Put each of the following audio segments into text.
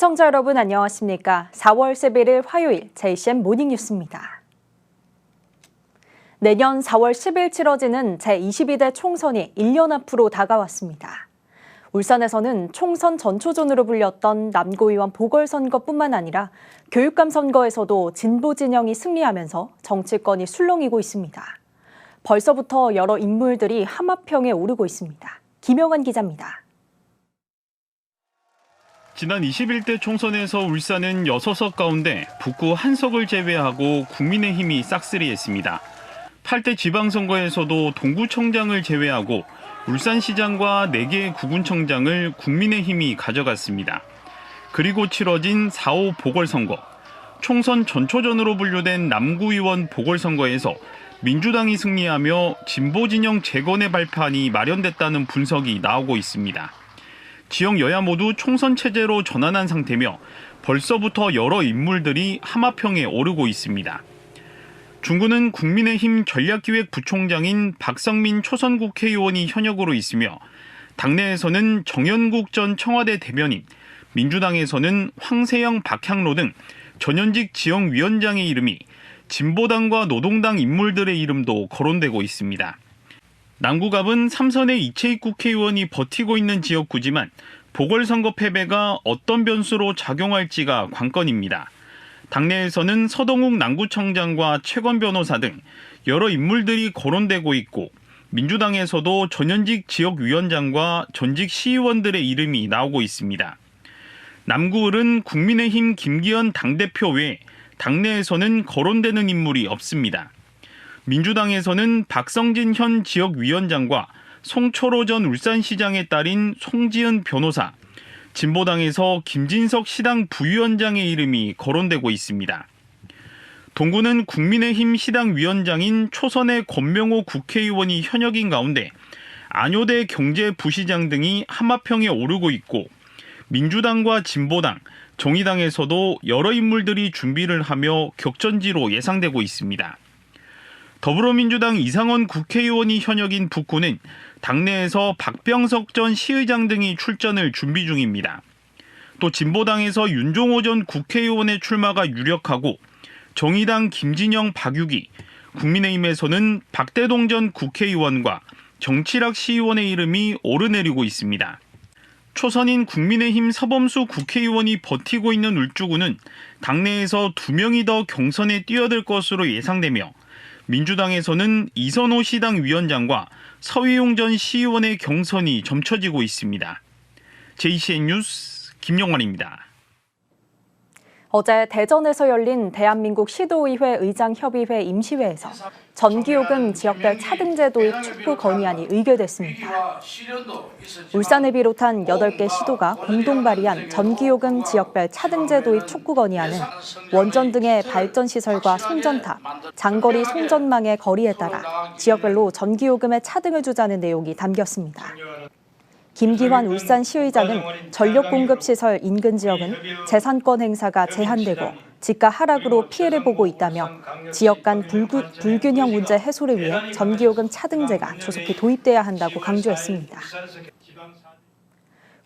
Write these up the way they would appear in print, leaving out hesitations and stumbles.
시청자 여러분 안녕하십니까? 4월 11일 화요일 JCN 모닝뉴스입니다. 내년 4월 10일 치러지는 제22대 총선이 1년 앞으로 다가왔습니다. 울산에서는 총선 전초전으로 불렸던 남구의원 보궐선거뿐만 아니라 교육감 선거에서도 진보 진영이 승리하면서 정치권이 술렁이고 있습니다. 벌써부터 여러 인물들이 하마평에 오르고 있습니다. 김영환 기자입니다. 지난 21대 총선에서 울산은 6석 가운데 북구 1석을 제외하고 국민의힘이 싹쓸이했습니다. 8대 지방선거에서도 동구청장을 제외하고 울산시장과 4개의 구군청장을 국민의힘이 가져갔습니다. 그리고 치러진 4.5 보궐선거. 총선 전초전으로 분류된 남구의원 보궐선거에서 민주당이 승리하며 진보진영 재건의 발판이 마련됐다는 분석이 나오고 있습니다. 지역 여야 모두 총선 체제로 전환한 상태며 벌써부터 여러 인물들이 하마평에 오르고 있습니다. 중구는 국민의힘 전략기획부총장인 박성민 초선 국회의원이 현역으로 있으며 당내에서는 정연국 전 청와대 대변인, 민주당에서는 황세영, 박향로 등 전현직 지역위원장의 이름이 진보당과 노동당 인물들의 이름도 거론되고 있습니다. 남구갑은 3선의 이채익 국회의원이 버티고 있는 지역구지만 보궐선거 패배가 어떤 변수로 작용할지가 관건입니다. 당내에서는 서동욱 남구청장과 최건 변호사 등 여러 인물들이 거론되고 있고 민주당에서도 전현직 지역위원장과 전직 시의원들의 이름이 나오고 있습니다. 남구을은 국민의힘 김기현 당대표 외에 당내에서는 거론되는 인물이 없습니다. 민주당에서는 박성진 현 지역위원장과 송철호 전 울산시장의 딸인 송지은 변호사, 진보당에서 김진석 시당 부위원장의 이름이 거론되고 있습니다. 동구는 국민의힘 시당위원장인 초선의 권명호 국회의원이 현역인 가운데 안효대 경제부시장 등이 하마평에 오르고 있고 민주당과 진보당, 정의당에서도 여러 인물들이 준비를 하며 격전지로 예상되고 있습니다. 더불어민주당 이상원 국회의원이 현역인 북구는 당내에서 박병석 전 시의장 등이 출전을 준비 중입니다. 또 진보당에서 윤종호 전 국회의원의 출마가 유력하고 정의당 김진영, 박유기, 국민의힘에서는 박대동 전 국회의원과 정치락 시의원의 이름이 오르내리고 있습니다. 초선인 국민의힘 서범수 국회의원이 버티고 있는 울주구는 당내에서 2명이 더 경선에 뛰어들 것으로 예상되며 민주당에서는 이선호 시당 위원장과 서위용 전 시의원의 경선이 점쳐지고 있습니다. JCN 뉴스 김영환입니다. 어제 대전에서 열린 대한민국 시도의회 의장협의회 임시회에서 전기요금 지역별 차등제 도입 촉구 건의안이 의결됐습니다. 울산을 비롯한 8개 시도가 공동 발의한 전기요금 지역별 차등제 도입 촉구 건의안은 원전 등의 발전시설과 송전탑, 장거리 송전망의 거리에 따라 지역별로 전기요금의 차등을 주자는 내용이 담겼습니다. 김기환 울산시의장은 전력공급시설 인근 지역은 재산권 행사가 제한되고 지가 하락으로 피해를 보고 있다며 지역 간 불균형 문제 해소를 위해 전기요금 차등제가 조속히 도입돼야 한다고 강조했습니다.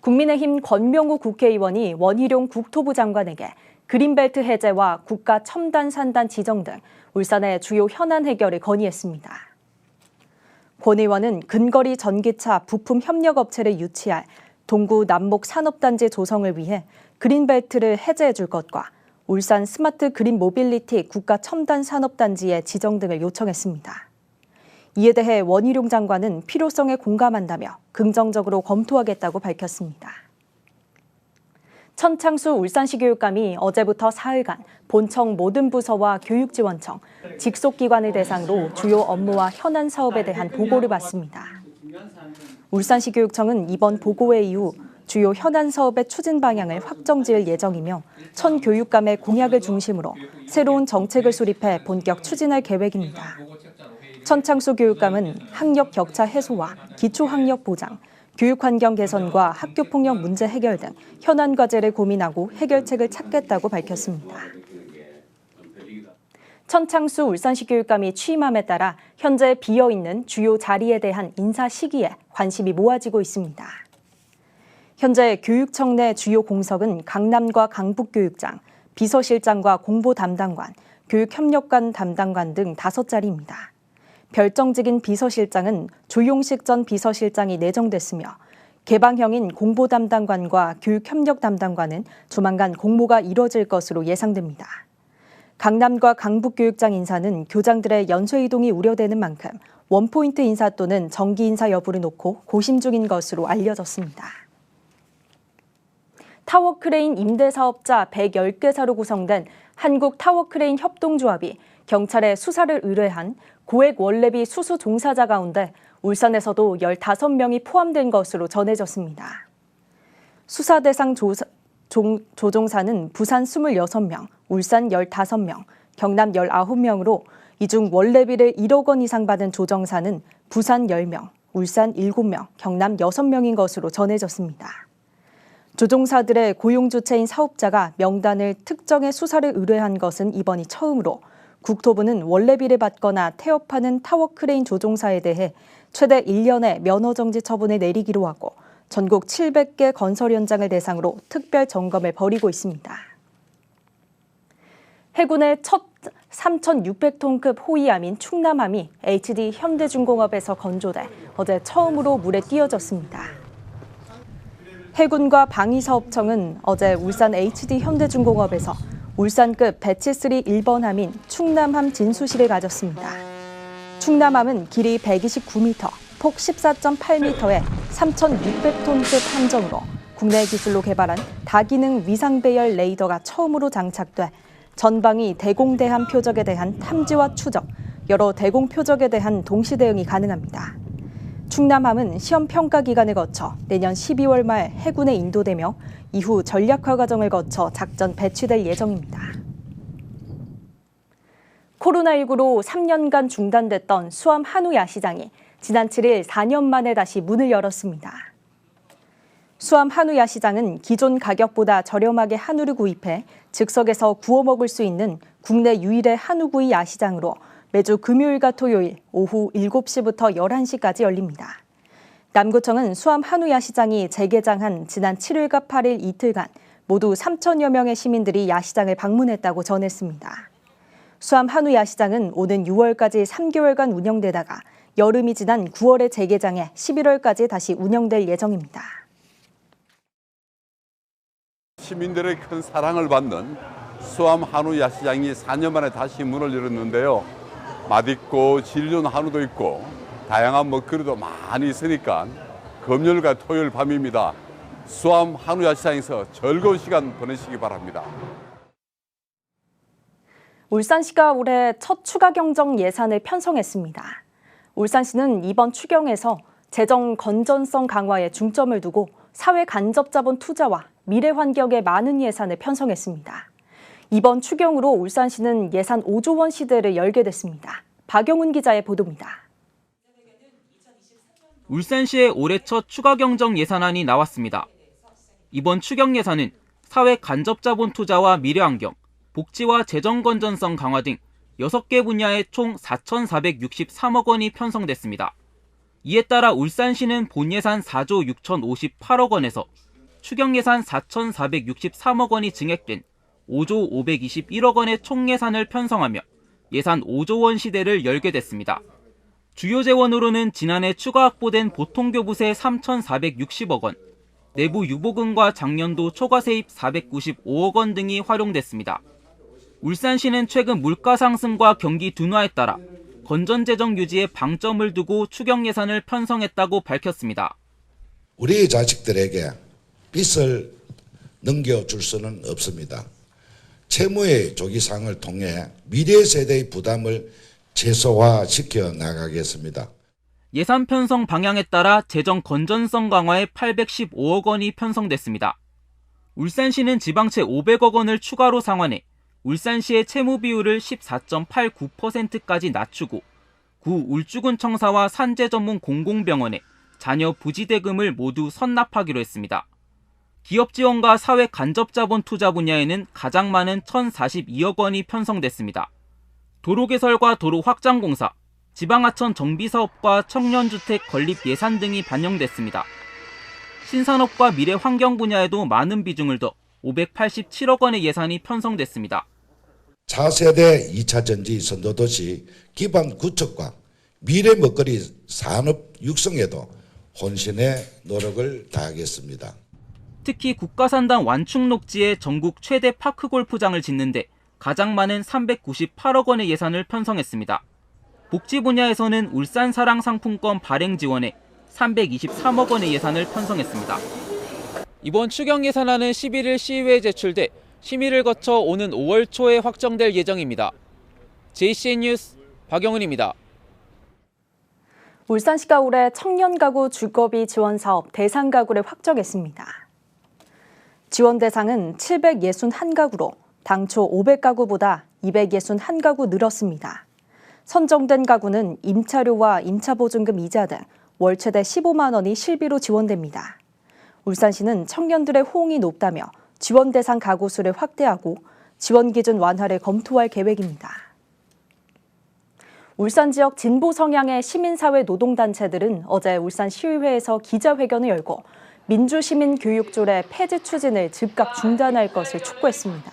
국민의힘 권명우 국회의원이 원희룡 국토부 장관에게 그린벨트 해제와 국가 첨단 산단 지정 등 울산의 주요 현안 해결을 건의했습니다. 권 의원은 근거리 전기차 부품 협력업체를 유치할 동구 남목 산업단지 조성을 위해 그린벨트를 해제해 줄 것과 울산 스마트 그린 모빌리티 국가 첨단 산업단지의 지정 등을 요청했습니다. 이에 대해 원희룡 장관은 필요성에 공감한다며 긍정적으로 검토하겠다고 밝혔습니다. 천창수 울산시 교육감이 어제부터 사흘간 본청 모든 부서와 교육지원청, 직속기관을 대상으로 주요 업무와 현안 사업에 대한 보고를 받습니다. 울산시 교육청은 이번 보고회 이후 주요 현안 사업의 추진 방향을 확정지을 예정이며 천 교육감의 공약을 중심으로 새로운 정책을 수립해 본격 추진할 계획입니다. 천창수 교육감은 학력 격차 해소와 기초학력 보장, 교육환경 개선과 학교폭력 문제 해결 등 현안 과제를 고민하고 해결책을 찾겠다고 밝혔습니다. 천창수 울산시 교육감이 취임함에 따라 현재 비어있는 주요 자리에 대한 인사 시기에 관심이 모아지고 있습니다. 현재 교육청 내 주요 공석은 강남과 강북교육장, 비서실장과 공보담당관, 교육협력관 담당관 등 5자리입니다. 별정직인 비서실장은 조용식 전 비서실장이 내정됐으며 개방형인 공보담당관과 교육협력담당관은 조만간 공모가 이뤄질 것으로 예상됩니다. 강남과 강북교육장 인사는 교장들의 연쇄 이동이 우려되는 만큼 원포인트 인사 또는 정기 인사 여부를 놓고 고심 중인 것으로 알려졌습니다. 타워크레인 임대사업자 110개사로 구성된 한국타워크레인 협동조합이 경찰에 수사를 의뢰한 고액 원래비 수수 종사자 가운데 울산에서도 15명이 포함된 것으로 전해졌습니다. 수사 대상 조종사는 부산 26명, 울산 15명, 경남 19명으로 이 중 원래비를 1억 원 이상 받은 조정사는 부산 10명, 울산 7명, 경남 6명인 것으로 전해졌습니다. 조종사들의 고용주체인 사업자가 명단을 특정해 수사를 의뢰한 것은 이번이 처음으로 국토부는 원래비를 받거나 태업하는 타워크레인 조종사에 대해 최대 1년의 면허정지 처분을 내리기로 하고 전국 700개 건설 현장을 대상으로 특별 점검을 벌이고 있습니다. 해군의 첫 3,600톤급 호위함인 충남함이 HD 현대중공업에서 건조돼 어제 처음으로 물에 띄어졌습니다. 해군과 방위사업청은 어제 울산 HD 현대중공업에서 울산급 배치3 1번 함인 충남함 진수실을 가졌습니다. 충남함은 길이 129m, 폭 14.8m의 3,600톤급 함정으로 국내 기술로 개발한 다기능 위상배열 레이더가 처음으로 장착돼 전방위 대공대함 표적에 대한 탐지와 추적, 여러 대공 표적에 대한 동시 대응이 가능합니다. 충남함은 시험 평가 기간을 거쳐 내년 12월 말 해군에 인도되며 이후 전략화 과정을 거쳐 작전 배치될 예정입니다. 코로나19로 3년간 중단됐던 수암 한우 야시장이 지난 7일 4년 만에 다시 문을 열었습니다. 수암 한우 야시장은 기존 가격보다 저렴하게 한우를 구입해 즉석에서 구워 먹을 수 있는 국내 유일의 한우구이 야시장으로 매주 금요일과 토요일 오후 7시부터 11시까지 열립니다. 남구청은 수암 한우 야시장이 재개장한 지난 7일과 8일 이틀간 모두 3천여 명의 시민들이 야시장을 방문했다고 전했습니다. 수암 한우 야시장은 오는 6월까지 3개월간 운영되다가 여름이 지난 9월에 재개장해 11월까지 다시 운영될 예정입니다. 시민들의 큰 사랑을 받는 수암 한우 야시장이 4년 만에 다시 문을 열었는데요. 맛있고 질린 한우도 있고 다양한 먹거리도 많이 있으니까 금요일과 토요일 밤입니다. 수암 한우 야시장에서 즐거운 시간 보내시기 바랍니다. 울산시가 올해 첫 추가 경정 예산을 편성했습니다. 울산시는 이번 추경에서 재정 건전성 강화에 중점을 두고 사회 간접 자본 투자와 미래 환경에 많은 예산을 편성했습니다. 이번 추경으로 울산시는 예산 5조 원 시대를 열게 됐습니다. 박영훈 기자의 보도입니다. 울산시의 올해 첫 추가 경정 예산안이 나왔습니다. 이번 추경 예산은 사회 간접 자본 투자와 미래 환경, 복지와 재정 건전성 강화 등 6개 분야에 총 4,463억 원이 편성됐습니다. 이에 따라 울산시는 본 예산 4조 6,058억 원에서 추경 예산 4,463억 원이 증액된 5조 521억 원의 총 예산을 편성하며 예산 5조 원 시대를 열게 됐습니다. 주요 재원으로는 지난해 추가 확보된 보통교부세 3,460억 원, 내부 유보금과 작년도 초과 세입 495억 원 등이 활용됐습니다. 울산시는 최근 물가 상승과 경기 둔화에 따라 건전재정 유지에 방점을 두고 추경 예산을 편성했다고 밝혔습니다. 우리 자식들에게 빚을 넘겨줄 수는 없습니다. 채무의 조기상을 통해 미래 세대의 부담을 최소화시켜 나가겠습니다. 예산 편성 방향에 따라 재정 건전성 강화에 815억 원이 편성됐습니다. 울산시는 지방채 500억 원을 추가로 상환해 울산시의 채무 비율을 14.89%까지 낮추고 구 울주군청사와 산재 전문 공공병원에 자녀 부지대금을 모두 선납하기로 했습니다. 기업 지원과 사회 간접 자본 투자 분야에는 가장 많은 1,042억 원이 편성됐습니다. 도로 개설과 도로 확장 공사, 지방하천 정비 사업과 청년주택 건립 예산 등이 반영됐습니다. 신산업과 미래환경 분야에도 많은 비중을 둬 587억 원의 예산이 편성됐습니다. 차세대 2차 전지 선도도시 기반 구축과 미래 먹거리 산업 육성에도 혼신의 노력을 다하겠습니다. 특히 국가산당 완충 녹지에 전국 최대 파크 골프장을 짓는데 가장 많은 398억 원의 예산을 편성했습니다. 복지 분야에서는 울산 사랑 상품권 발행 지원에 323억 원의 예산을 편성했습니다. 이번 추경 예산안은 11일 시의회에 제출돼 심의를 거쳐 오는 5월 초에 확정될 예정입니다. JCN 뉴스 박영은입니다. 울산시가 올해 청년 가구 주거비 지원 사업 대상 가구를 확정했습니다. 지원 대상은 761가구로 당초 500가구보다 261가구 늘었습니다. 선정된 가구는 임차료와 임차보증금 이자 등 월 최대 15만 원이 실비로 지원됩니다. 울산시는 청년들의 호응이 높다며 지원 대상 가구 수를 확대하고 지원 기준 완화를 검토할 계획입니다. 울산 지역 진보 성향의 시민사회 노동단체들은 어제 울산시의회에서 기자회견을 열고 민주시민교육조례 폐지 추진을 즉각 중단할 것을 촉구했습니다.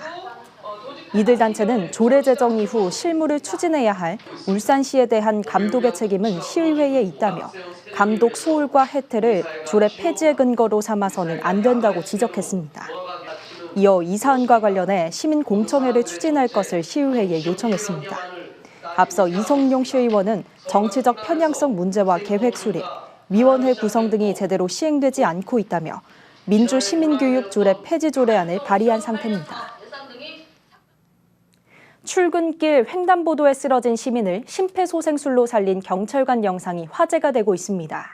이들 단체는 조례 제정 이후 실무를 추진해야 할 울산시에 대한 감독의 책임은 시의회에 있다며 감독 소홀과 해태를 조례 폐지의 근거로 삼아서는 안 된다고 지적했습니다. 이어 이 사안과 관련해 시민공청회를 추진할 것을 시의회에 요청했습니다. 앞서 이성용 시의원은 정치적 편향성 문제와 계획 수립, 위원회 구성 등이 제대로 시행되지 않고 있다며 민주시민교육 조례 폐지 조례안을 발의한 상태입니다. 출근길 횡단보도에 쓰러진 시민을 심폐소생술로 살린 경찰관 영상이 화제가 되고 있습니다.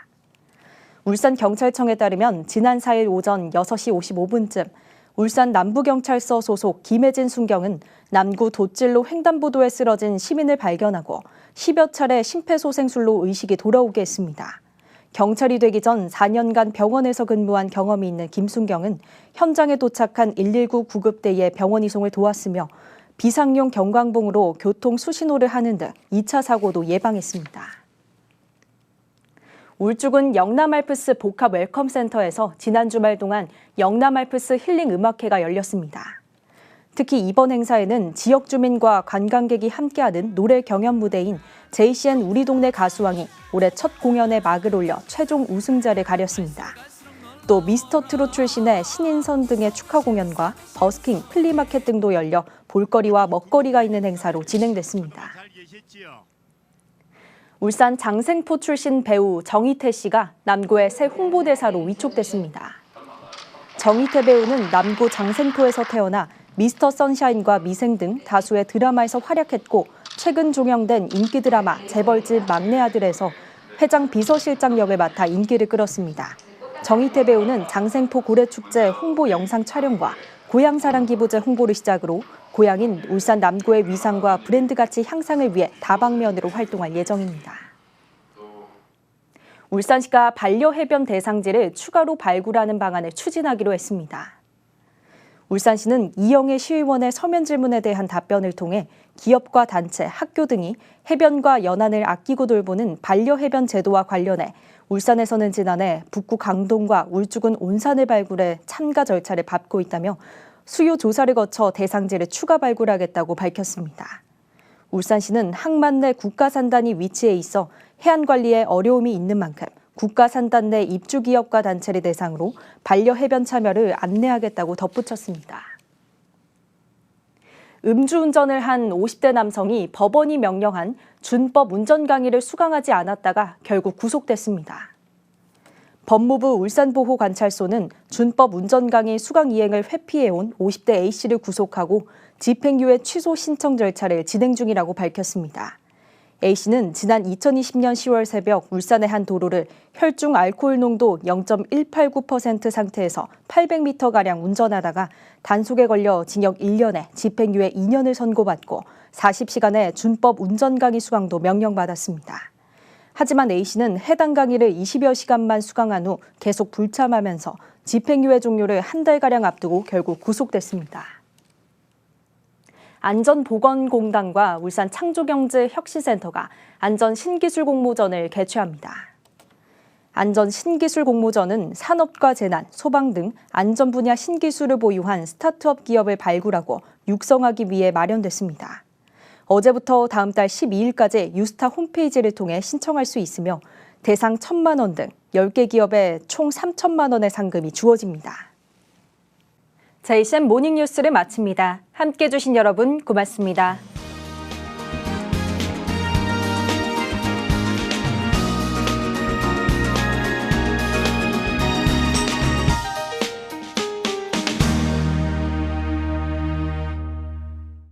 울산경찰청에 따르면 지난 4일 오전 6시 55분쯤 울산 남부경찰서 소속 김혜진 순경은 남구 돛질로 횡단보도에 쓰러진 시민을 발견하고 10여 차례 심폐소생술로 의식이 돌아오게 했습니다. 경찰이 되기 전 4년간 병원에서 근무한 경험이 있는 김순경은 현장에 도착한 119 구급대에 병원 이송을 도왔으며 비상용 경광봉으로 교통 수신호를 하는 등 2차 사고도 예방했습니다. 울주군 영남알프스 복합 웰컴센터에서 지난 주말 동안 영남알프스 힐링 음악회가 열렸습니다. 특히 이번 행사에는 지역 주민과 관광객이 함께하는 노래 경연 무대인 JCN 우리 동네 가수왕이 올해 첫 공연에 막을 올려 최종 우승자를 가렸습니다. 또 미스터트롯 출신의 신인선 등의 축하 공연과 버스킹, 플리마켓 등도 열려 볼거리와 먹거리가 있는 행사로 진행됐습니다. 울산 장생포 출신 배우 정희태 씨가 남구의 새 홍보대사로 위촉됐습니다. 정희태 배우는 남구 장생포에서 태어나 미스터 선샤인과 미생 등 다수의 드라마에서 활약했고 최근 종영된 인기 드라마 재벌집 막내 아들에서 회장 비서실장 역을 맡아 인기를 끌었습니다. 정희태 배우는 장생포 고래축제 홍보 영상 촬영과 고향사랑 기부제 홍보를 시작으로 고향인 울산 남구의 위상과 브랜드 가치 향상을 위해 다방면으로 활동할 예정입니다. 울산시가 반려해변 대상지를 추가로 발굴하는 방안을 추진하기로 했습니다. 울산시는 이영애 시의원의 서면 질문에 대한 답변을 통해 기업과 단체, 학교 등이 해변과 연안을 아끼고 돌보는 반려해변 제도와 관련해 울산에서는 지난해 북구 강동과 울주군 온산을 발굴해 참가 절차를 밟고 있다며 수요 조사를 거쳐 대상지를 추가 발굴하겠다고 밝혔습니다. 울산시는 항만 내 국가산단이 위치해 있어 해안 관리에 어려움이 있는 만큼 국가산단 내 입주기업과 단체를 대상으로 반려해변 참여를 안내하겠다고 덧붙였습니다. 음주운전을 한 50대 남성이 법원이 명령한 준법 운전 강의를 수강하지 않았다가 결국 구속됐습니다. 법무부 울산보호관찰소는 준법 운전 강의 수강 이행을 회피해온 50대 A씨를 구속하고 집행유예 취소 신청 절차를 진행 중이라고 밝혔습니다. A씨는 지난 2020년 10월 새벽 울산의 한 도로를 혈중 알코올 농도 0.189% 상태에서 800m가량 운전하다가 단속에 걸려 징역 1년에 집행유예 2년을 선고받고 40시간의 준법 운전 강의 수강도 명령받았습니다. 하지만 A씨는 해당 강의를 20여 시간만 수강한 후 계속 불참하면서 집행유예 종료를 한 달가량 앞두고 결국 구속됐습니다. 안전보건공단과 울산 창조경제혁신센터가 안전 신기술 공모전을 개최합니다. 안전 신기술 공모전은 산업과 재난, 소방 등 안전 분야 신기술을 보유한 스타트업 기업을 발굴하고 육성하기 위해 마련됐습니다. 어제부터 다음 달 12일까지 유스타 홈페이지를 통해 신청할 수 있으며 대상 1,000만 원 등 10개 기업에 총 3천만 원의 상금이 주어집니다. JCN 모닝뉴스를 마칩니다. 함께해 주신 여러분 고맙습니다.